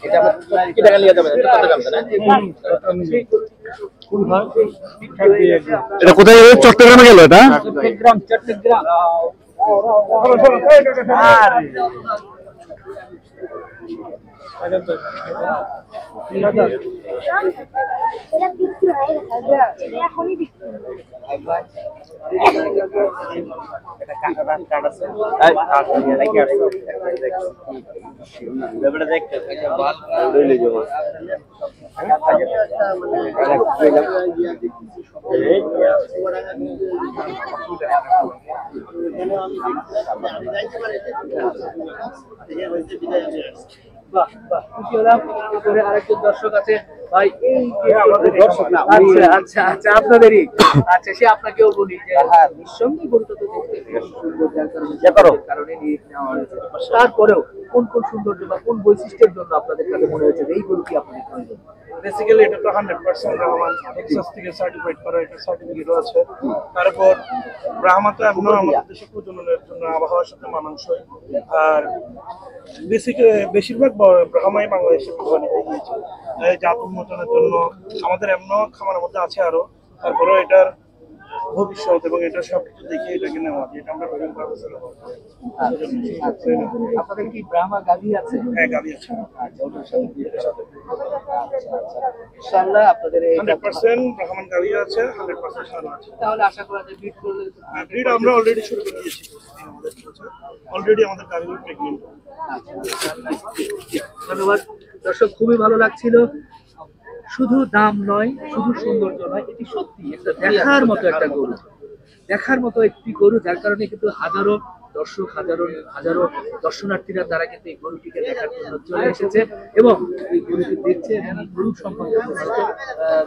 এটা কি টাকা নিয়ে যাবেন চট্টগ্রাম না এটা কোথায় গেল? চট্টগ্রামে গেল এটা? চট্টগ্রাম চট্টগ্রাম আরেকজন দর্শক আছে ভাই, এই আচ্ছা আচ্ছা আপনাদেরই আচ্ছা, সে আপনাকেও বলি যে নিঃসন্দেহে গরুটা তো দেখতে সুন্দর, যার কারণে নিয়ে নেওয়া হয়েছে। তারপরেও কোন কোন সৌন্দর্য বা কোন বৈশিষ্ট্যের জন্য আপনাদের কাছে মনে হয়েছে এই গরুটি আপনাদের প্রয়োজন? বেসিক্যালি এটা তো 100% রহমান এক্সাস থেকে সার্টিফাইড করা, এটা সার্টিফিকেটও আছে। তারপর ব্রাহ্মা তো এমন আমাদের দেশে প্রজননের জন্য আবহাওয়ার সাথে মানানসই। আর বেশিরভাগ ব্রাহ্মাই বাংলাদেশে প্রধানিত হয়েছে জাত উন্মোচনের জন্য। আমাদের এমন খামারের মধ্যে আছে আরো, তারপরেও এটার ভবিষ্যৎ এবং এটা সবকিছু দেখে এটাকে নেওয়া, যেটা আমরা বিভিন্ন পারপাসে ব্যবহার করি। আপনাদের কি ব্রাহ্মা গাভী আছে? হ্যাঁ, গাভী আছে। ইনশাআল্লাহ আপনাদের 100% ব্রাহ্মণ গাভী আছে, 100% ষাঁড় আছে। তাহলে আশা করা যায় ব্রিড করলে ব্রিড আমরা অলরেডি শুরু করে দিয়েছি। অলরেডি আমাদের গাভীগুলো প্রেগনেন্ট। ধন্যবাদ দর্শক, খুবই ভালো লাগছিল। শুধু দাম নয়, শুধু সৌন্দর্য নয়, এটি সত্যি একটা দেখার মতো একটা গরু, দেখার মতো একটি গরু, যার কারণে কিন্তু হাজারো দর্শক, হাজারো দর্শনার্থীরা তারা কিন্তু এই গরুটিকে দেখার জন্য চলে এসেছে এবং এই গরুটি দেখছে এবং এই গরু সম্পর্কে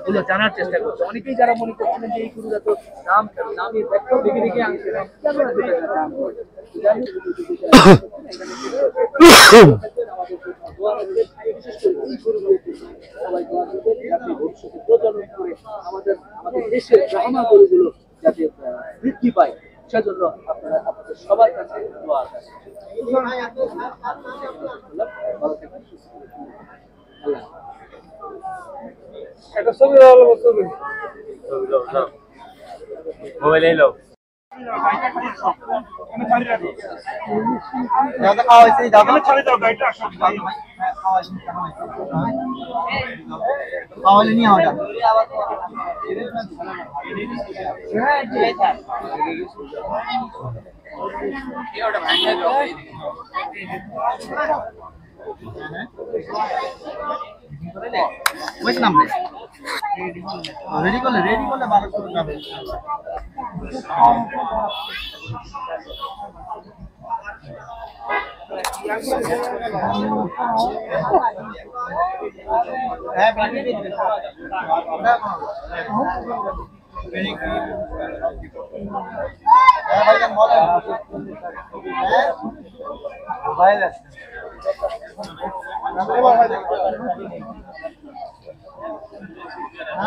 গুলো জানার চেষ্টা করছে। অনেকেই যারা মনে করছিলেন যে এই গরুর এত দাম কেন, দামের ব্যাখ্যাও দেখে দেখে আনছে কেন দাম হয়। প্রজনন করে আমাদের দেশের ব্রাহ্মা গরুগুলো যাতে বৃদ্ধি পায়, সেজন্য আপনাদের সবার কাছে দোয়া আছে। এটা ছবি মোবাইল এলো রেডি করলে 1200 টাকা।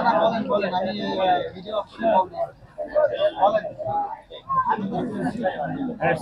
না বলেন আমি ভিডিও অপশনে বলেন। হ্যাঁ,